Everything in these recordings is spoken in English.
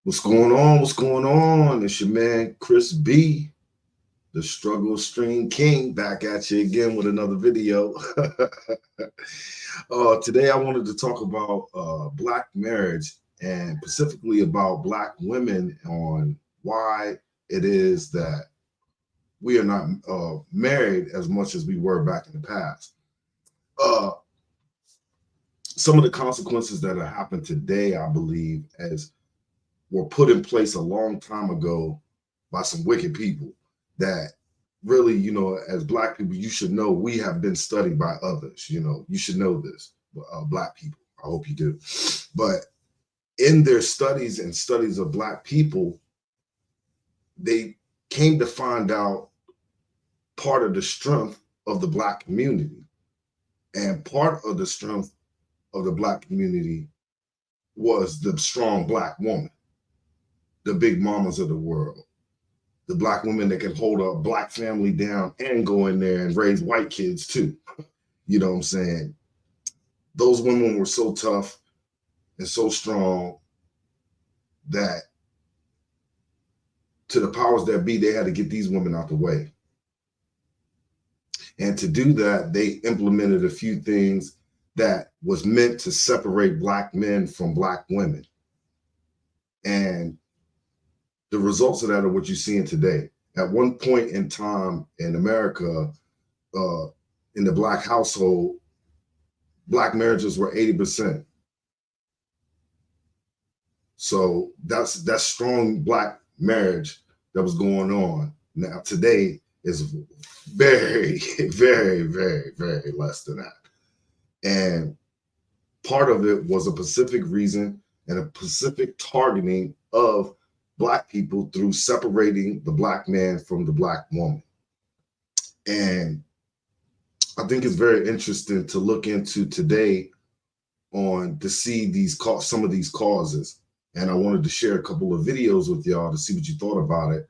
What's going on? What's going on? It's your man, Chris B, the Struggle Stream King, back at you again with another video. Today, I wanted to talk about Black marriage and specifically about Black women on why it is that we are not married as much as we were back in the past. Some of the consequences that have happened today, I believe, as were put in place a long time ago by some wicked people that really, as Black people, you should know we have been studied by others. You should know this, Black people. I hope you do. But in their studies and studies of Black people, they came to find out part of the strength of the Black community. And part of the strength of the Black community was the strong Black woman, the big mamas of the world, the Black women that can hold a Black family down and go in there and raise white kids too. You know what I'm saying? Those women were so tough and so strong that to the powers that be, they had to get these women out the way. And to do that, they implemented a few things that was meant to separate Black men from Black women. And the results of that are what you're seeing today. At one point in time in America, in the Black household, Black marriages were 80%. So that's strong Black marriage that was going on. Now today is very, very, very, very less than that. And part of it was a specific reason and a specific targeting of Black people through separating the Black man from the Black woman. And I think it's very interesting to look into today to see some of these causes. And I wanted to share a couple of videos with y'all to see what you thought about it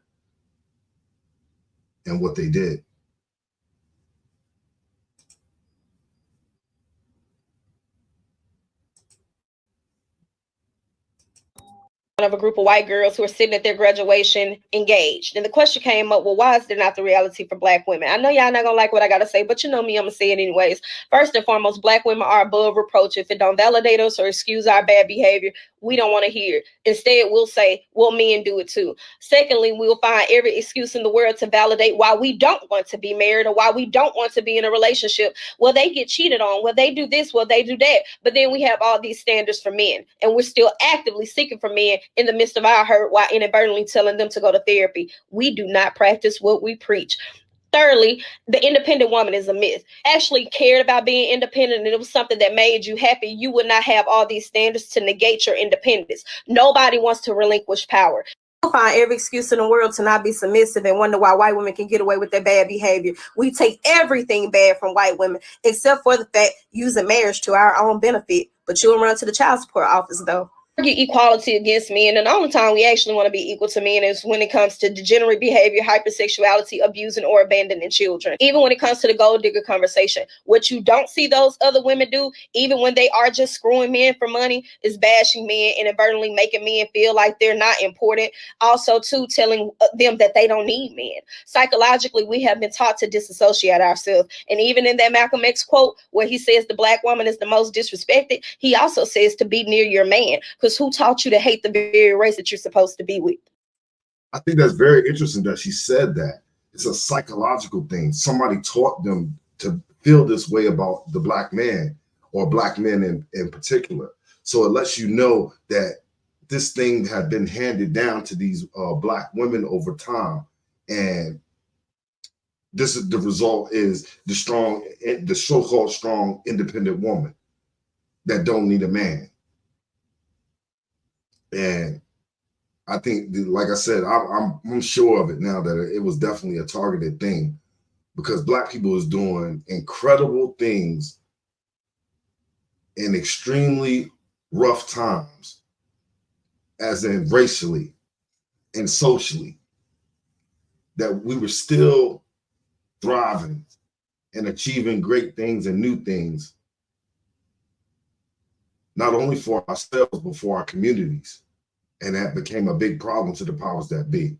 and what they did. Of a group of white girls who are sitting at their graduation engaged. And the question came up, well, why is there not the reality for Black women? I know y'all not gonna like what I gotta say, but you know me, I'm gonna say it anyways. First and foremost, Black women are above reproach. If it don't validate us or excuse our bad behavior, we don't want to hear it. Instead, we'll say, well, men do it too. Secondly, we'll find every excuse in the world to validate why we don't want to be married or why we don't want to be in a relationship. Well, they get cheated on. Well, they do this. Well, they do that. But then we have all these standards for men, and we're still actively seeking for men in the midst of our hurt while inadvertently telling them to go to therapy. We do not practice what we preach. Thirdly, the independent woman is a myth. Actually cared about being independent and it was something that made you happy, you would not have all these standards to negate your independence. Nobody wants to relinquish power. You'll find every excuse in the world to not be submissive and wonder why white women can get away with their bad behavior. We take everything bad from white women, except for the fact using marriage to our own benefit. But you'll run to the child support office though. Equality against men, and the only time we actually want to be equal to men is when it comes to degenerate behavior, hypersexuality, abusing or abandoning children. Even when it comes to the gold digger conversation, what you don't see those other women do, even when they are just screwing men for money, is bashing men and inadvertently making men feel like they're not important. Also, too, telling them that they don't need men. Psychologically, we have been taught to disassociate ourselves, and even in that Malcolm X quote where he says the Black woman is the most disrespected, he also says to be near your man. Because who taught you to hate the very race that you're supposed to be with? I think that's very interesting that she said that. It's a psychological thing. Somebody taught them to feel this way about the Black man or Black men in particular. So it lets you know that this thing had been handed down to these Black women over time. And this is the result is the so-called strong, independent woman that don't need a man. And I think, like I said, I'm sure of it now that it was definitely a targeted thing because Black people is doing incredible things in extremely rough times, as in racially and socially, that we were still thriving and achieving great things and new things, not only for ourselves, but for our communities. And that became a big problem to the powers that be.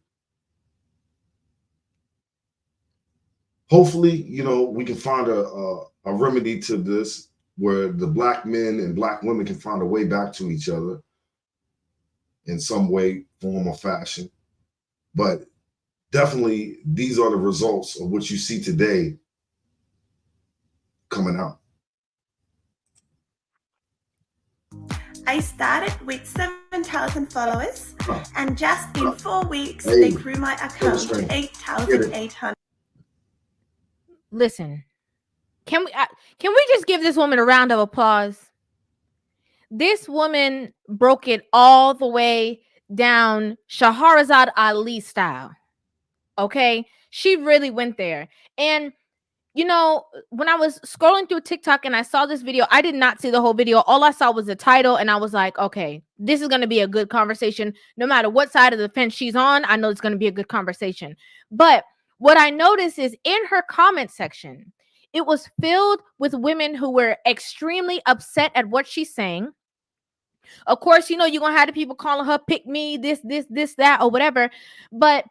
Hopefully, we can find a remedy to this where the black men and black women can find a way back to each other in some way, form, or fashion. But definitely, these are the results of what you see today coming out. I started with 7,000 followers, and just in 4 weeks, Hey, they grew my account to 8,800. Listen, can we just give this woman a round of applause? This woman broke it all the way down Shahrazad Ali style. Okay, she really went there. And when I was scrolling through TikTok and I saw this video, I did not see the whole video. All I saw was the title, and I was like, okay, this is going to be a good conversation. No matter what side of the fence she's on, I know it's going to be a good conversation. But what I noticed is in her comment section, it was filled with women who were extremely upset at what she's saying. Of course, you're going to have the people calling her pick me, this, that, or whatever. But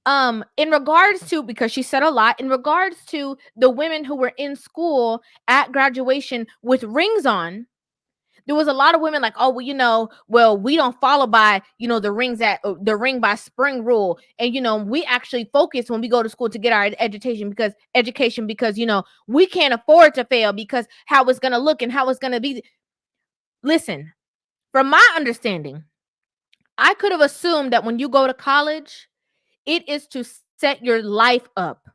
in regards to, because she said a lot, in regards to the women who were in school at graduation with rings on, there was a lot of women like, oh, well, we don't follow by, the ring by spring rule. And, we actually focus when we go to school to get our education because, we can't afford to fail because how it's going to look and how it's going to be. Listen, from my understanding, I could have assumed that when you go to college, it is to set your life up.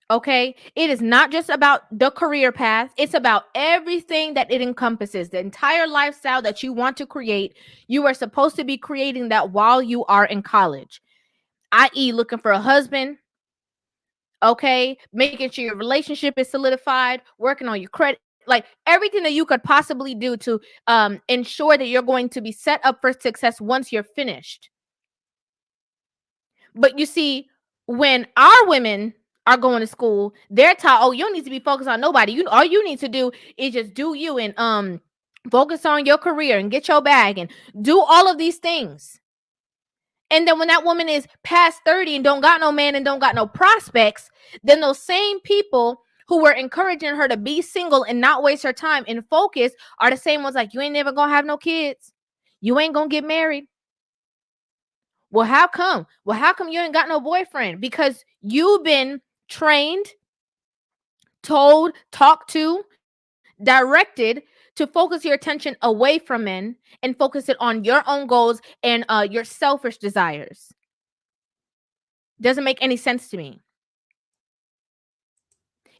Okay, it is not just about the career path. It's about everything that it encompasses, the entire lifestyle that you want to create. You are supposed to be creating that while you are in college, i.e., looking for a husband. Okay, making sure your relationship is solidified, working on your credit, like everything that you could possibly do to ensure that you're going to be set up for success once you're finished. But you see, when our women are going to school, they're taught, oh, you don't need to be focused on nobody. All you need to do is just do you and focus on your career and get your bag and do all of these things. And then when that woman is past 30 and don't got no man and don't got no prospects, then those same people who were encouraging her to be single and not waste her time and focus are the same ones like, you ain't never gonna have no kids. You ain't gonna get married. Well, how come? Well, how come you ain't got no boyfriend? Because you've been trained, told, talked to, directed to focus your attention away from men and focus it on your own goals and your selfish desires. Doesn't make any sense to me.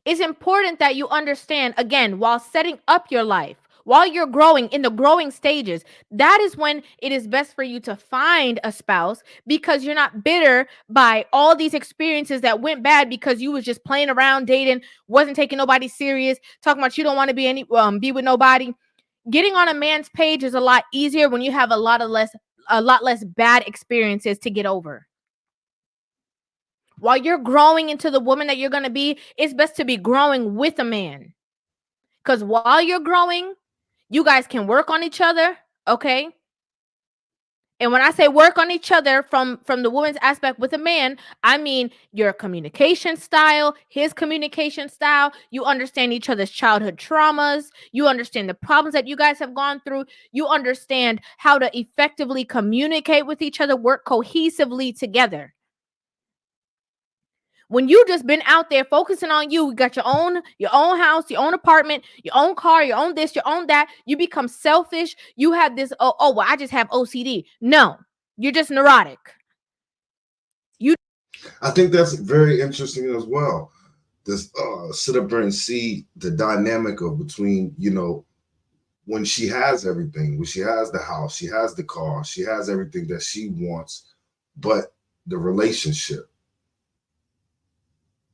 It's important that you understand, again, while setting up your life, while you're growing in the growing stages, that is when it is best for you to find a spouse because you're not bitter by all these experiences that went bad because you was just playing around, dating, wasn't taking nobody serious, talking about you don't want to be with nobody. Getting on a man's page is a lot easier when you have a lot less bad experiences to get over. While you're growing into the woman that you're going to be, it's best to be growing with a man. Because while you're growing, you guys can work on each other, okay? And when I say work on each other from the woman's aspect with a man, I mean your communication style, his communication style. You understand each other's childhood traumas. You understand the problems that you guys have gone through. You understand how to effectively communicate with each other, work cohesively together. When you just been out there focusing on you got your own house, your own apartment, your own car, your own this, your own that, you become selfish. You have this, well, I just have OCD. No, you're just neurotic. I think that's very interesting as well. This sit up there and see the dynamic of between, when she has everything, when she has the house, she has the car, she has everything that she wants, but the relationship.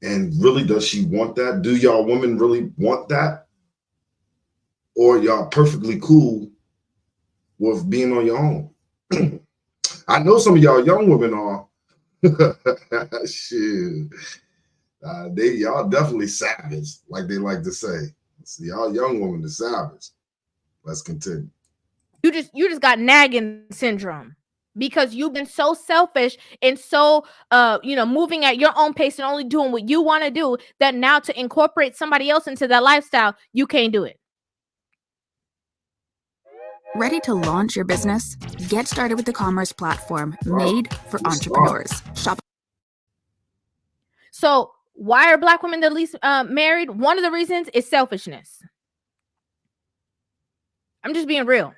And really, does she want that? Do y'all women really want that? Or y'all perfectly cool with being on your own? I know some of y'all young women are. Shit. Y'all definitely savage, like they like to say. So y'all young women are savage. Let's continue. You just got nagging syndrome because you've been so selfish and so moving at your own pace and only doing what you want to do, that now to incorporate somebody else into that lifestyle, you can't do it. Ready to launch your business? Get started with the commerce platform made for entrepreneurs. Shop. So why are Black women the least married? One of the reasons is selfishness. I'm just being real.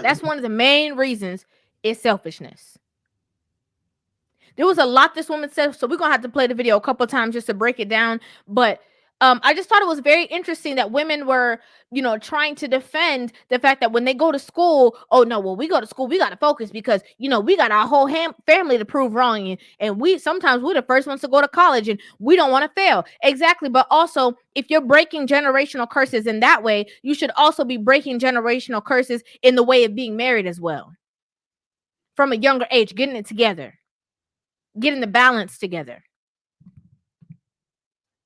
That's one of the main reasons is selfishness. There was a lot this woman said, so we're going to have to play the video a couple of times just to break it down. But I just thought it was very interesting that women were, trying to defend the fact that when they go to school, oh no, well, we go to school, we got to focus because, we got our whole family to prove wrong. And we're the first ones to go to college and we don't want to fail. Exactly. But also, if you're breaking generational curses in that way, you should also be breaking generational curses in the way of being married as well. From a younger age, getting it together, getting the balance together.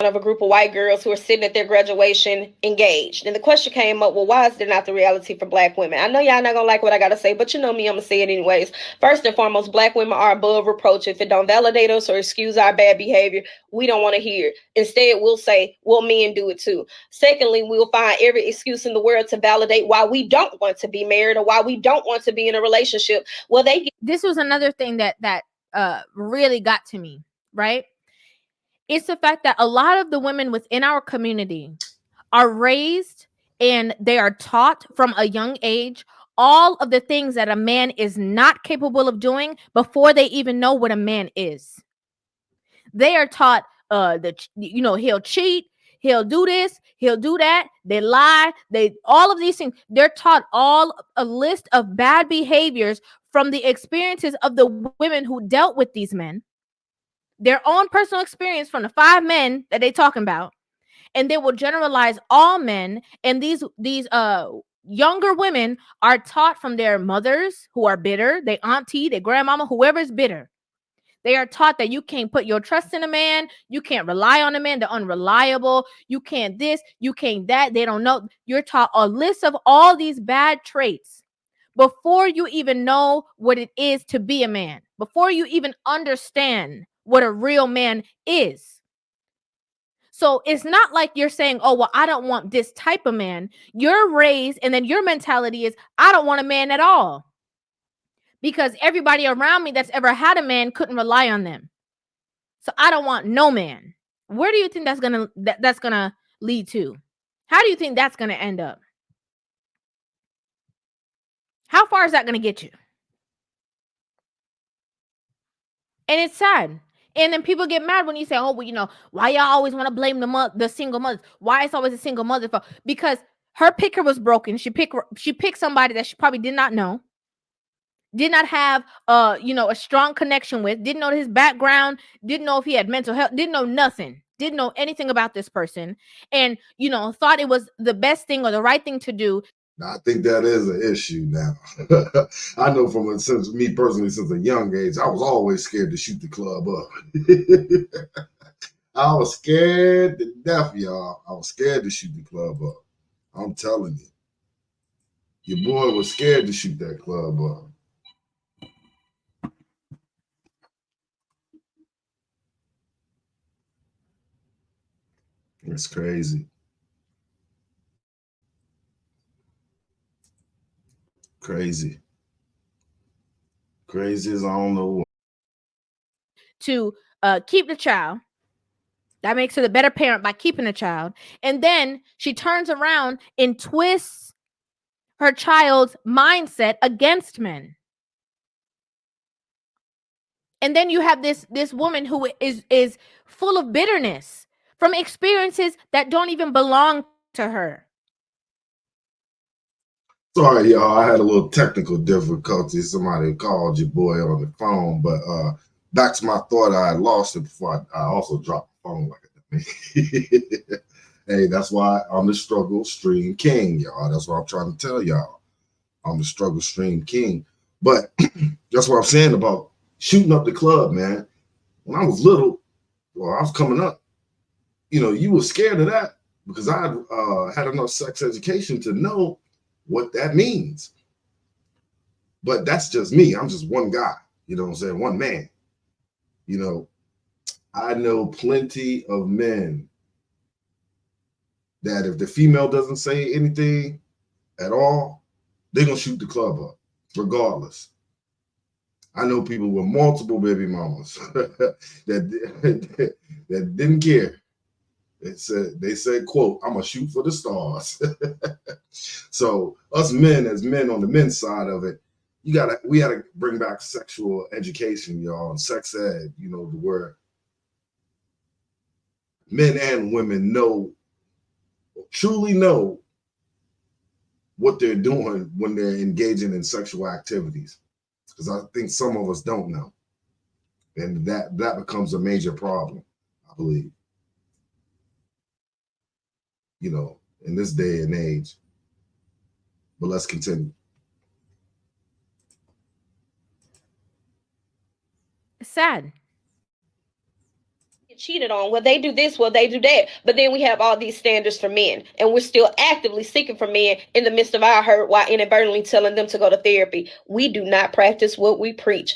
Of a group of white girls who are sitting at their graduation engaged. And the question came up, well, why is there not the reality for Black women? I know y'all not gonna like what I gotta say, but you know me, I'm gonna say it anyways. First and foremost, Black women are above reproach. If it don't validate us or excuse our bad behavior, we don't want to hear it. Instead, we'll say, well, men do it too. Secondly, we'll find every excuse in the world to validate why we don't want to be married or why we don't want to be in a relationship. Well, this was another thing that really got to me, right? It's the fact that a lot of the women within our community are raised and they are taught from a young age all of the things that a man is not capable of doing before they even know what a man is. They are taught that he'll cheat, he'll do this, he'll do that, they lie, all of these things. They're taught a list of bad behaviors from the experiences of the women who dealt with these men, their own personal experience from the 5 men that they talking about, and they will generalize all men. And these younger women are taught from their mothers who are bitter, their auntie, their grandmama, whoever's bitter. They are taught that you can't put your trust in a man, you can't rely on a man, they're unreliable, you can't this, you can't that. They don't know. You're taught a list of all these bad traits before you even know what it is to be a man, before you even understand what a real man is. So it's not like you're saying, oh, well, I don't want this type of man. You're raised, and then your mentality is, I don't want a man at all. Because everybody around me that's ever had a man couldn't rely on them. So I don't want no man. Where do you think that's gonna lead to? How do you think that's gonna end up? How far is that gonna get you? And it's sad. And then people get mad when you say, oh, well, why y'all always want to blame the single mothers? Why it's always a single mother? Because her picker was broken. She picked somebody that she probably did not know, did not have a strong connection with, didn't know his background, didn't know if he had mental health, didn't know nothing, didn't know anything about this person, and thought it was the best thing or the right thing to do. I think that is an issue now. I know since me personally, since a young age, I was always scared to shoot the club up. I was scared to death, y'all. I was scared to shoot the club up. I'm telling you. Your boy was scared to shoot that club up. It's crazy. Crazy as I don't know what. To keep the child. That makes her the better parent by keeping the child. And then she turns around and twists her child's mindset against men. And then you have this woman who is full of bitterness from experiences that don't even belong to her. Sorry, y'all. I had a little technical difficulty. Somebody called your boy on the phone, but back to my thought. I had lost it before I also dropped the phone like that. Hey, that's why I'm the struggle stream king, y'all. That's what I'm trying to tell y'all. I'm the struggle stream king. But that's what I'm saying about shooting up the club, man. When I was little, well, I was coming up, you were scared of that because I had enough sex education to know what that means. But that's just me. I'm just one guy, you know what I'm saying? One man. You know, I know plenty of men that if the female doesn't say anything at all, they're gonna shoot the club up, regardless. I know people with multiple baby mamas that that didn't care. They said, quote, I'm gonna shoot for the stars. So us men, as men on the men's side of it, we gotta bring back sexual education, y'all, and sex ed, you know, where men and women truly know what they're doing when they're engaging in sexual activities. Because I think some of us don't know. And that becomes a major problem, I believe. You know, in this day and age. But let's continue. It's sad. Get cheated on. Well, they do this, well, they do that. But then we have all these standards for men, and we're still actively seeking for men in the midst of our hurt while inadvertently telling them to go to therapy. We do not practice what we preach.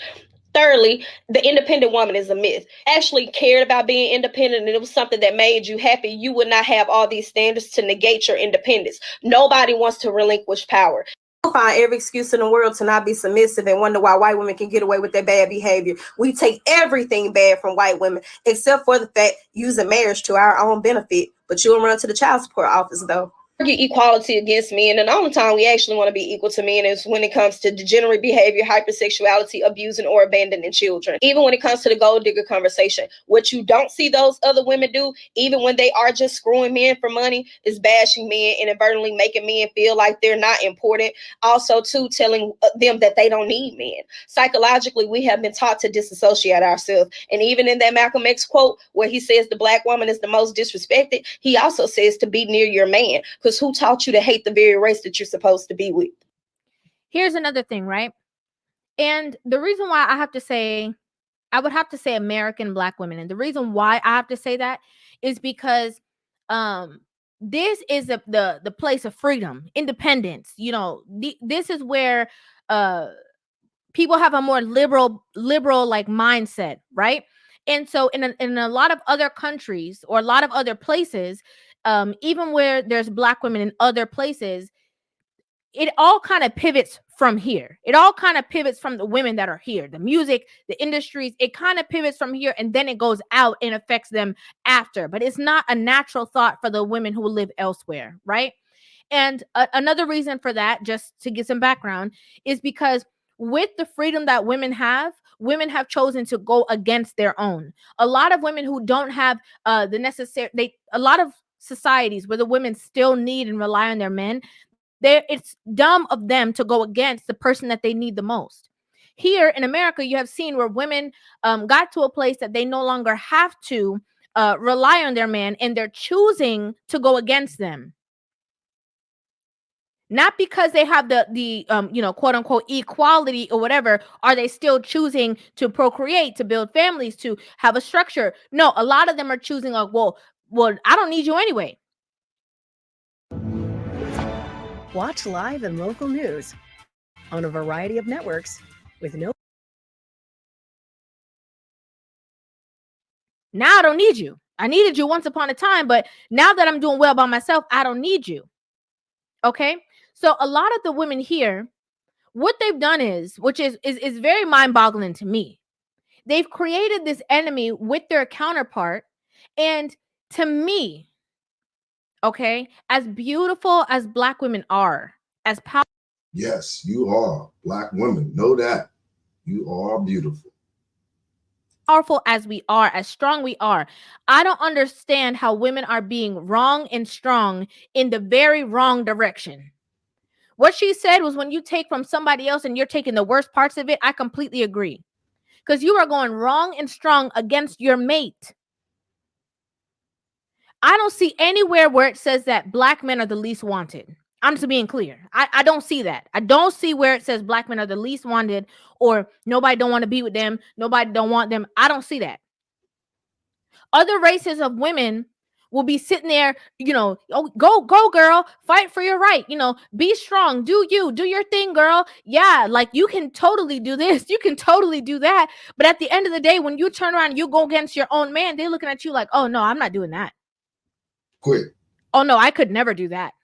Thirdly, the independent woman is a myth. Actually cared about being independent and it was something that made you happy, you would not have all these standards to negate your independence. Nobody wants to relinquish power. Find every excuse in the world to not be submissive and wonder why white women can get away with their bad behavior. We take everything bad from white women, except for the fact using marriage to our own benefit. But you'll run to the child support office, though. Argue equality against men, and the only time we actually want to be equal to men is when it comes to degenerate behavior, hypersexuality, abusing or abandoning children. Even when it comes to the gold digger conversation, what you don't see those other women do, even when they are just screwing men for money, is bashing men and inadvertently making men feel like they're not important. Also, too, telling them that they don't need men. Psychologically, we have been taught to disassociate ourselves. And even in that Malcolm X quote where he says the black woman is the most disrespected, he also says to be near your man. Because who taught you to hate the very race that you're supposed to be with? Here's another thing, right? And the reason why I would have to say American black women. And the reason why I have to say that is because this is the place of freedom, independence. You know, this is where people have a more liberal like mindset, right? And so in a lot of other countries or a lot of other places, even where there's black women in other places, it all kind of pivots from here. It all kind of pivots from the women that are here, the music, the industries. It kind of pivots from here and then it goes out and affects them after. But it's not a natural thought for the women who live elsewhere, right? And another reason for that, just to get some background, is because with the freedom that women have chosen to go against their own. A lot of women who don't have the necessary, a lot of societies where the women still need and rely on their men, it's dumb of them to go against the person that they need the most. Here in America, you have seen where women got to a place that they no longer have to rely on their man, and they're choosing to go against them. Not because they have the quote unquote equality or whatever, are they still choosing to procreate, to build families, to have a structure? No, a lot of them are choosing like, well, I don't need you anyway. Watch live and local news on a variety of networks with no. Now I don't need you. I needed you once upon a time, but now that I'm doing well by myself, I don't need you. Okay? So a lot of the women here, what they've done is, which is very mind-boggling to me, they've created this enemy with their counterpart. And to me, okay, as beautiful as black women are, as powerful. Yes, you are. Black women, know that. You are beautiful. Powerful as we are, as strong we are, I don't understand how women are being wrong and strong in the very wrong direction. What she said was, when you take from somebody else and you're taking the worst parts of it, I completely agree. Because you are going wrong and strong against your mate. I don't see anywhere where it says that black men are the least wanted. I'm just being clear. I don't see that. I don't see where it says black men are the least wanted or nobody don't want to be with them. Nobody don't want them. I don't see that. Other races of women will be sitting there, oh, go girl, fight for your right, be strong, do your thing, girl. Yeah, like you can totally do this, you can totally do that. But at the end of the day, when you turn around and you go against your own man, they're looking at you like, oh no, I'm not doing that. Quit. Oh no, I could never do that.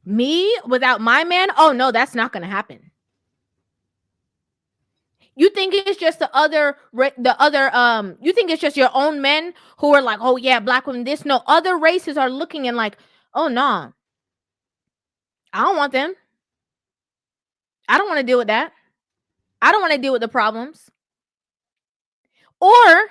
Me without my man? Oh no, that's not going to happen. You think it's just you think it's just your own men who are like, oh yeah, black women this? No, other races are looking and like, oh no, I don't want them. I don't want to deal with that. I don't want to deal with the problems. Or,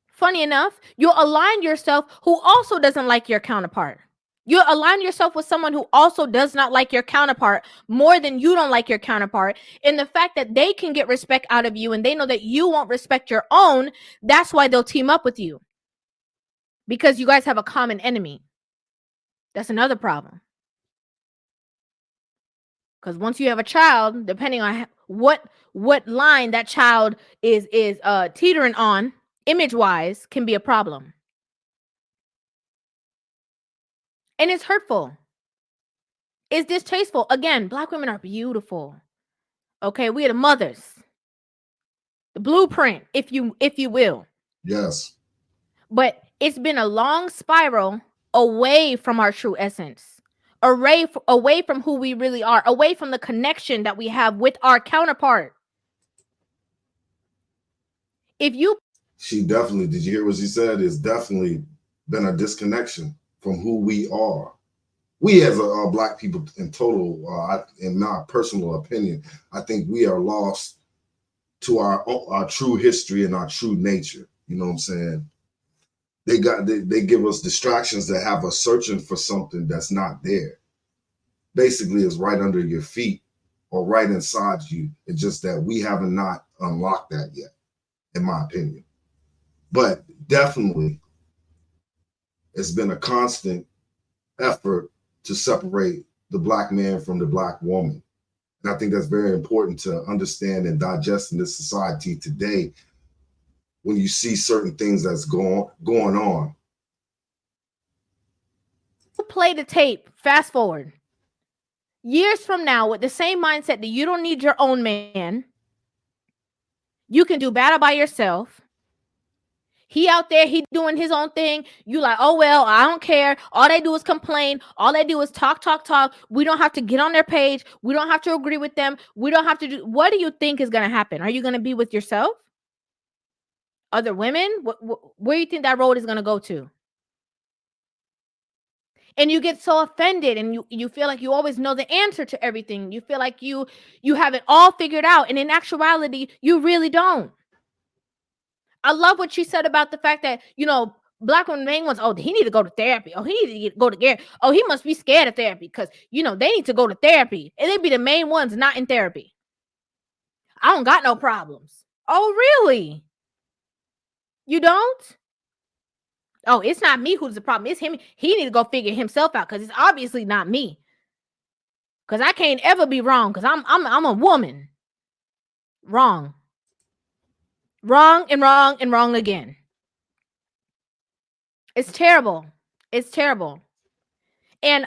funny enough, you'll align yourself who also doesn't like your counterpart. You align yourself with someone who also does not like your counterpart more than you don't like your counterpart. And the fact that they can get respect out of you and they know that you won't respect your own, that's why they'll team up with you. Because you guys have a common enemy. That's another problem. Because once you have a child, depending on what line that child is teetering on, image-wise, can be a problem. And it's hurtful. It's distasteful. Again, black women are beautiful. Okay, we are the mothers. The blueprint, if you will. Yes. But it's been a long spiral away from our true essence. Away from who we really are. Away from the connection that we have with our counterpart. She definitely, did you hear what she said? It's definitely been a disconnection from who we are. We as a black people in total, in my personal opinion, I think we are lost to our true history and our true nature. You know what I'm saying? They give us distractions that have us searching for something that's not there. Basically, it's right under your feet or right inside you. It's just that we haven't not unlocked that yet, in my opinion. But definitely, it's been a constant effort to separate the black man from the black woman. And I think that's very important to understand and digest in this society today when you see certain things that's going on. Play the tape, fast forward. Years from now, with the same mindset that you don't need your own man, you can do battle by yourself. He out there, he doing his own thing. You like, oh, well, I don't care. All they do is complain. All they do is talk. We don't have to get on their page. We don't have to agree with them. We don't have to do. What do you think is going to happen? Are you going to be with yourself? Other women? Where do you think that road is going to go to? And you get so offended and you feel like you always know the answer to everything. You feel like you have it all figured out. And in actuality, you really don't. I love what she said about the fact that, black women main ones, oh, he need to go to therapy. Oh, he need to go to therapy. Oh, he must be scared of therapy because, they need to go to therapy. And they be the main ones not in therapy. I don't got no problems. Oh, really? You don't? Oh, it's not me who's the problem. It's him. He need to go figure himself out because it's obviously not me. Because I can't ever be wrong because I'm a woman. Wrong. Wrong and wrong and wrong again. It's terrible. It's terrible. And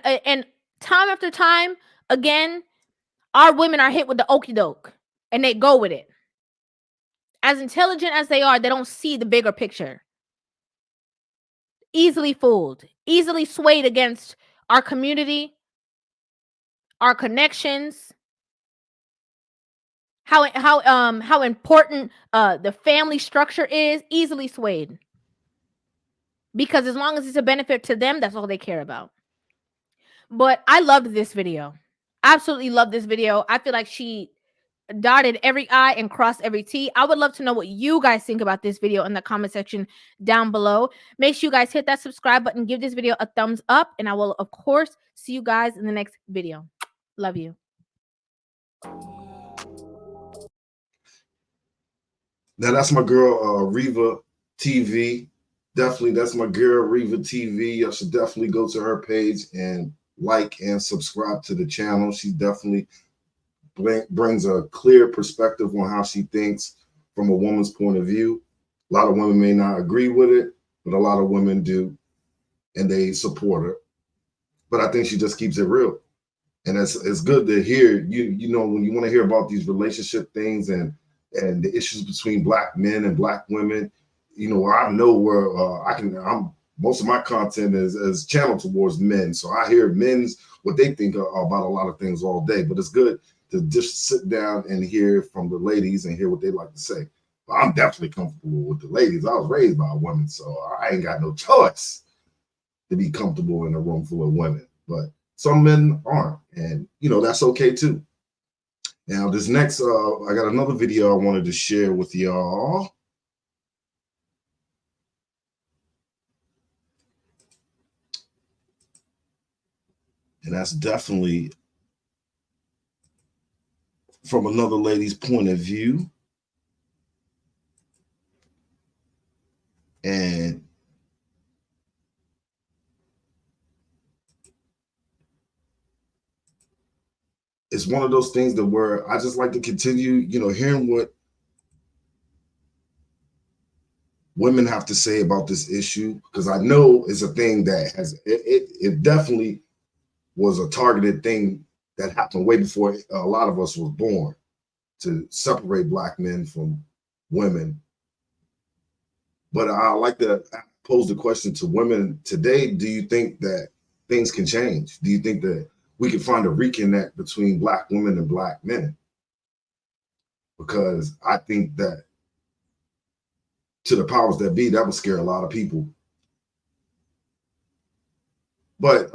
time after time, again, our women are hit with the okie doke and they go with it. As intelligent as they are, they don't see the bigger picture. Easily fooled, easily swayed against our community, our connections, how important the family structure is, easily swayed. Because as long as it's a benefit to them, that's all they care about. But I loved this video. Absolutely love this video. I feel like she dotted every I and crossed every T. I would love to know what you guys think about this video in the comment section down below. Make sure you guys hit that subscribe button, give this video a thumbs up, and I will, of course, see you guys in the next video. Love you. Now, that's my girl, Reva TV. Definitely, that's my girl, Reva TV. I should definitely go to her page and like and subscribe to the channel. She definitely brings a clear perspective on how she thinks from a woman's point of view. A lot of women may not agree with it, but a lot of women do, and they support her. But I think she just keeps it real. And it's good to hear, you know, when you want to hear about these relationship things and the issues between Black men and Black women, you know, I know where most of my content is channeled towards men. So I hear men's what they think about a lot of things all day, but it's good to just sit down and hear from the ladies and hear what they like to say. But I'm definitely comfortable with the ladies. I was raised by a woman, so I ain't got no choice to be comfortable in a room full of women. But some men aren't, and you know, that's okay too. Now this next, I got another video I wanted to share with y'all. And that's definitely from another lady's point of view. And it's one of those things that where I just like to continue, you know, hearing what women have to say about this issue, because I know it's a thing that it definitely was a targeted thing that happened way before a lot of us was born, to separate Black men from women. But I like to pose the question to women today: do you think that things can change? Do you think that we can find a reconnect between Black women and Black men? Because I think that to the powers that be, that would scare a lot of people. But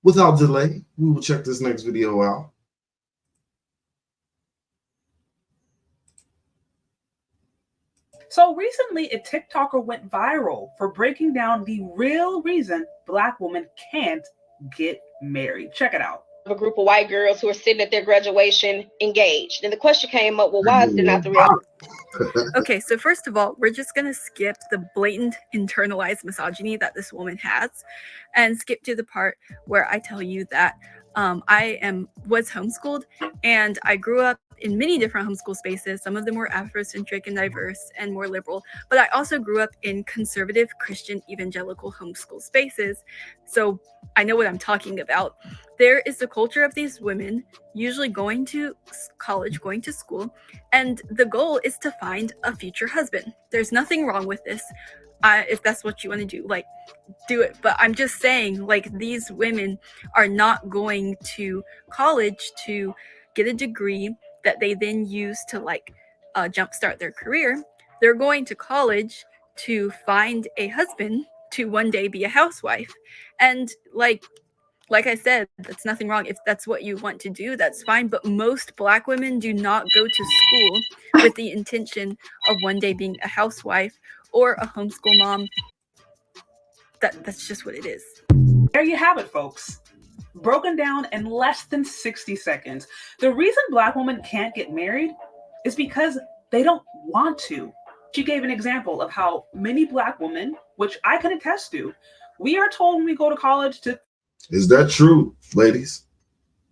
without delay, we will check this next video out. So recently, a TikToker went viral for breaking down the real reason Black women can't get married. Check it out. A group of white girls who are sitting at their graduation engaged. And the question came up, well, why is there not the reality? Okay, so first of all, we're just going to skip the blatant internalized misogyny that this woman has and skip to the part where I tell you that I was homeschooled, and I grew up in many different homeschool spaces. Some of them were Afrocentric and diverse and more liberal, but I also grew up in conservative Christian evangelical homeschool spaces. So I know what I'm talking about. There is the culture of these women usually going to college, going to school, and the goal is to find a future husband. There's nothing wrong with this. If that's what you want to do, like, do it. But I'm just saying, like, these women are not going to college to get a degree that they then use to jumpstart their career. They're going to college to find a husband to one day be a housewife. And like I said, that's nothing wrong. If that's what you want to do, that's fine. But most Black women do not go to school with the intention of one day being a housewife or a homeschool mom. That's just what it is. There you have it, folks. Broken down in less than 60 seconds. The reason Black women can't get married is because they don't want to. She gave an example of how many Black women, which I can attest to, we are told when we go to college to... Is that true, ladies?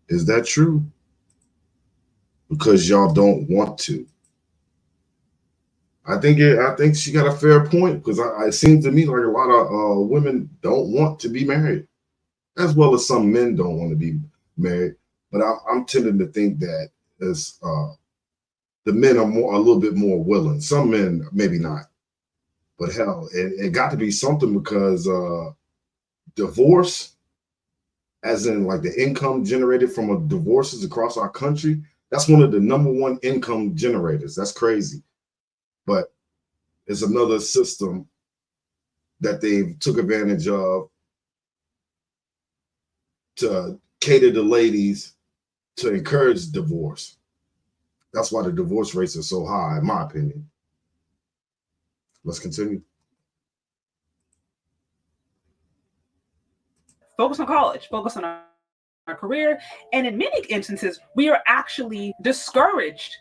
Is that true? Because y'all don't want to. I think she got a fair point, because it seems to me like a lot of women don't want to be married, as well as some men don't want to be married. But I'm tending to think that as the men are a little bit more willing. Some men maybe not, but hell, it got to be something, because divorce, as in like the income generated from divorces across our country, that's one of the #1 income generators. That's crazy. But it's another system that they took advantage of to cater to ladies to encourage divorce. That's why the divorce rates are so high, in my opinion. Let's continue. Focus on college, focus on our career. And in many instances, we are actually discouraged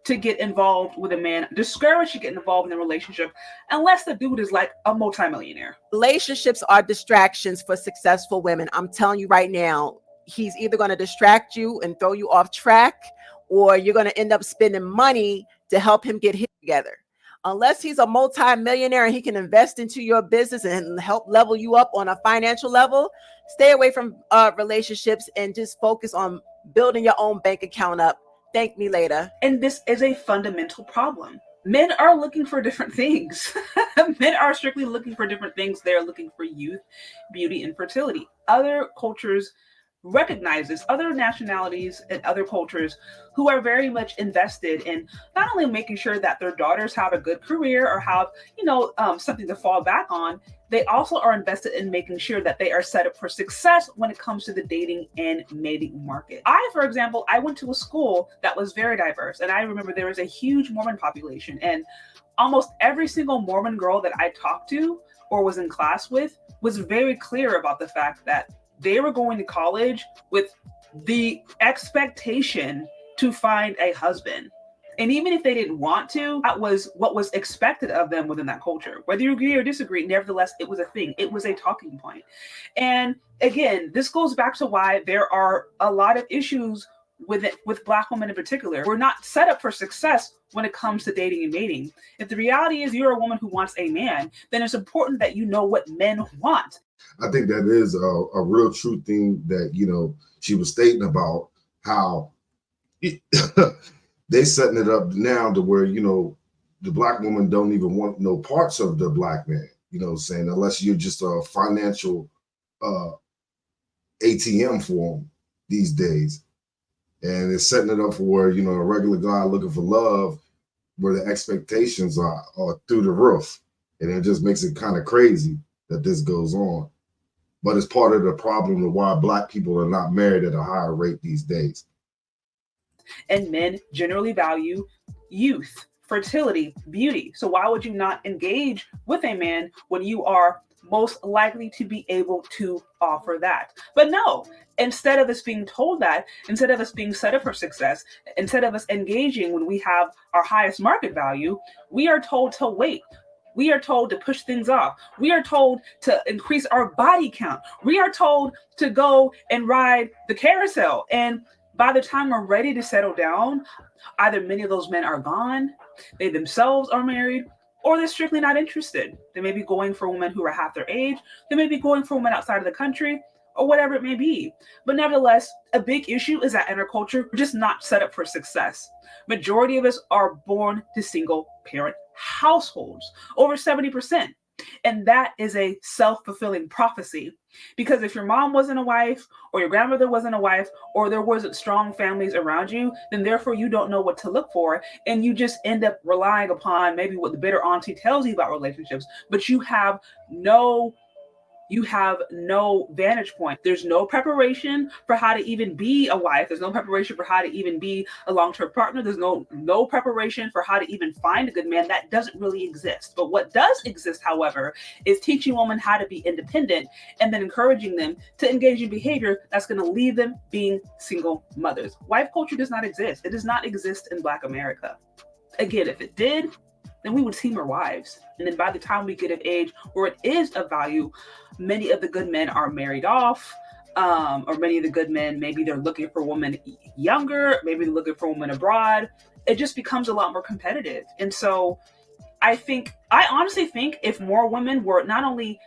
to get involved with a man, discouraged to get involved in a relationship, unless the dude is like a multimillionaire. Relationships are distractions for successful women. I'm telling you right now, he's either going to distract you and throw you off track, or you're going to end up spending money to help him get his together. Unless he's a multi-millionaire and he can invest into your business and help level you up on a financial level, stay away from relationships and just focus on building your own bank account up. Thank me later. And this is a fundamental problem. Men are looking for different things. Men are strictly looking for different things. They're looking for youth, beauty, and fertility. Other cultures recognize this, other nationalities and other cultures who are very much invested in not only making sure that their daughters have a good career or have, something to fall back on, they also are invested in making sure that they are set up for success when it comes to the dating and mating market. For example, I went to a school that was very diverse, and I remember there was a huge Mormon population, and almost every single Mormon girl that I talked to or was in class with was very clear about the fact that they were going to college with the expectation to find a husband. And even if they didn't want to, that was what was expected of them within that culture. Whether you agree or disagree, nevertheless, it was a thing. It was a talking point. And again, this goes back to why there are a lot of issues with Black women in particular. We're not set up for success when it comes to dating and mating. If the reality is you're a woman who wants a man, then it's important that you know what men want. I think that is a real true thing that, she was stating about how they setting it up now to where, the Black woman don't even want no parts of the Black man, saying, unless you're just a financial ATM for them these days. And it's setting it up for where, a regular guy looking for love, where the expectations are through the roof. And it just makes it kind of crazy that this goes on. But it's part of the problem of why Black people are not married at a higher rate these days. And men generally value youth, fertility, beauty. So why would you not engage with a man when you are most likely to be able to offer that? But no, instead of us being told that, instead of us being set up for success, instead of us engaging when we have our highest market value, we are told to wait. We are told to push things off. We are told to increase our body count. We are told to go and ride the carousel. And by the time we're ready to settle down, either many of those men are gone, they themselves are married, or they're strictly not interested. They may be going for women who are half their age. They may be going for women outside of the country, or whatever it may be. But nevertheless, a big issue is that in our culture, we're just not set up for success. Majority of us are born to single parent households, over 70%. And that is a self-fulfilling prophecy, because if your mom wasn't a wife, or your grandmother wasn't a wife, or there wasn't strong families around you, then therefore you don't know what to look for. And you just end up relying upon maybe what the bitter auntie tells you about relationships, but you have no vantage point. There's no preparation for how to even be a wife. There's no preparation for how to even be a long-term partner. There's no preparation for how to even find a good man. That doesn't really exist. But what does exist, however, is teaching women how to be independent and then encouraging them to engage in behavior that's going to leave them being single mothers. Wife culture does not exist. It does not exist in Black America. Again, if it did, then we would see more wives. And then by the time we get of age where it is of value, many of the good men are married off, or many of the good men, maybe they're looking for a woman younger, maybe they're looking for a woman abroad. It just becomes a lot more competitive. And so I honestly think if more women were not only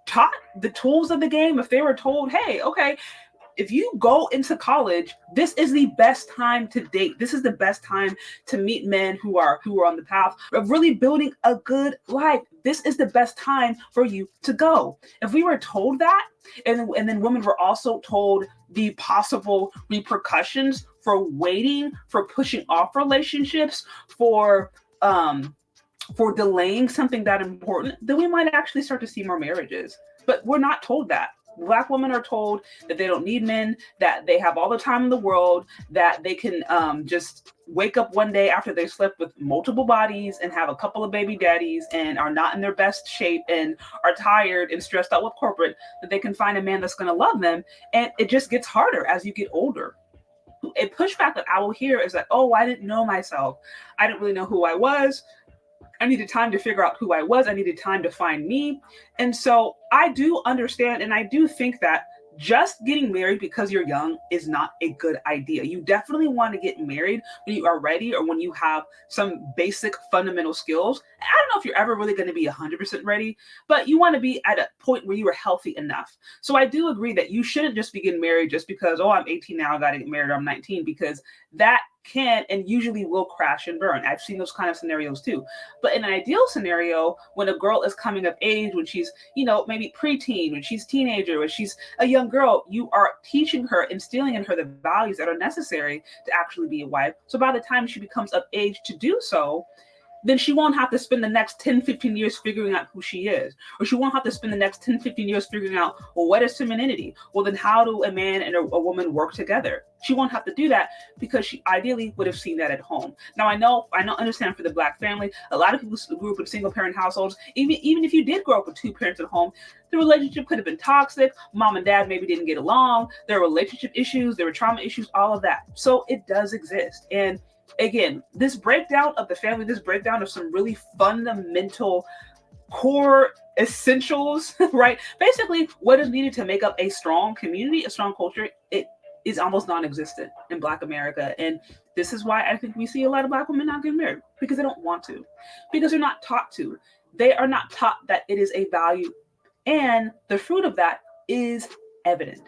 taught the tools of the game, if they were told, hey, okay, if you go into college, this is the best time to date. This is the best time to meet men who are on the path of really building a good life. This is the best time for you to go. If we were told that, and then women were also told the possible repercussions for waiting, for pushing off relationships, for delaying something that important, then we might actually start to see more marriages. But we're not told that. Black women are told that they don't need men, that they have all the time in the world, that they can just wake up one day after they slept with multiple bodies and have a couple of baby daddies and are not in their best shape and are tired and stressed out with corporate, that they can find a man that's going to love them. And it just gets harder as you get older. A pushback that I will hear is that, oh, I didn't know myself. I didn't really know who I was. I needed time to figure out who I was. I needed time to find me. And so I do understand, and I do think that just getting married because you're young is not a good idea. You definitely want to get married when you are ready or when you have some basic fundamental skills. I don't know if you're ever really going to be 100% ready, but you want to be at a point where you are healthy enough. So I do agree that you shouldn't just be getting married just because, oh, I'm 18 now, I got to get married, or I'm 19, because that can and usually will crash and burn. I've seen those kind of scenarios too. But in an ideal scenario, when a girl is coming of age, when she's, maybe preteen, when she's teenager, when she's a young girl, you are teaching her, instilling in her the values that are necessary to actually be a wife. So by the time she becomes of age to do so, then she won't have to spend the next 10, 15 years figuring out who she is. Or she won't have to spend the next 10, 15 years figuring out, well, what is femininity? Well, then how do a man and a woman work together? She won't have to do that because she ideally would have seen that at home. Now, I understand for the Black family, a lot of people grew up in single parent households. Even if you did grow up with two parents at home, the relationship could have been toxic. Mom and dad maybe didn't get along. There were relationship issues, there were trauma issues, all of that. So it does exist. And again, this breakdown of the family, this breakdown of some really fundamental core essentials, right? Basically, what is needed to make up a strong community, a strong culture, it is almost non-existent in Black America. And this is why I think we see a lot of Black women not getting married, because they don't want to, because they're not taught to. They are not taught that it is a value. And the fruit of that is evident.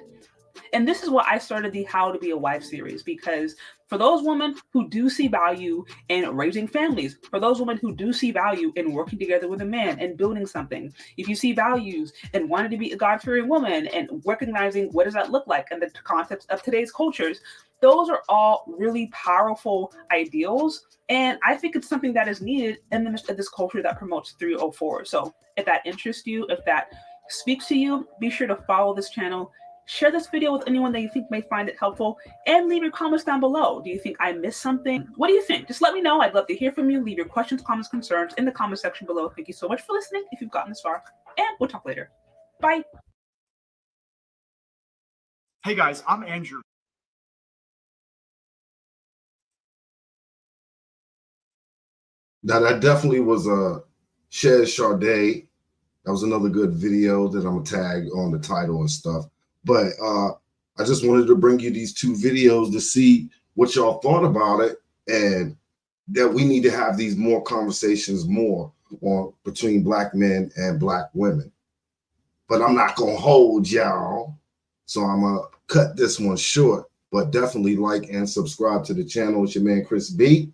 And this is why I started the How to Be a Wife series, because for those women who do see value in raising families, for those women who do see value in working together with a man and building something, if you see values in wanting to be a God-fearing woman and recognizing what does that look like in the context of today's cultures, those are all really powerful ideals. And I think it's something that is needed in the midst of this culture that promotes 304. So if that interests you, if that speaks to you, be sure to follow this channel. Share this video with anyone that you think may find it helpful, and leave your comments down below. Do you think I missed something? What do you think? Just let me know. I'd love to hear from you. Leave your questions, comments, concerns in the comment section below. Thank you so much for listening if you've gotten this far, and we'll talk later. Bye. Hey guys, I'm Andrew. Now that definitely was a Shez Sade. That was another good video that I'm gonna tag on the title and stuff. But I just wanted to bring you these two videos to see what y'all thought about it, and that we need to have these more conversations more on between Black men and Black women. But I'm not gonna hold y'all, so I'm gonna cut this one short. But definitely like and subscribe to the channel. It's your man Chris B,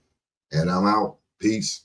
and I'm out. Peace.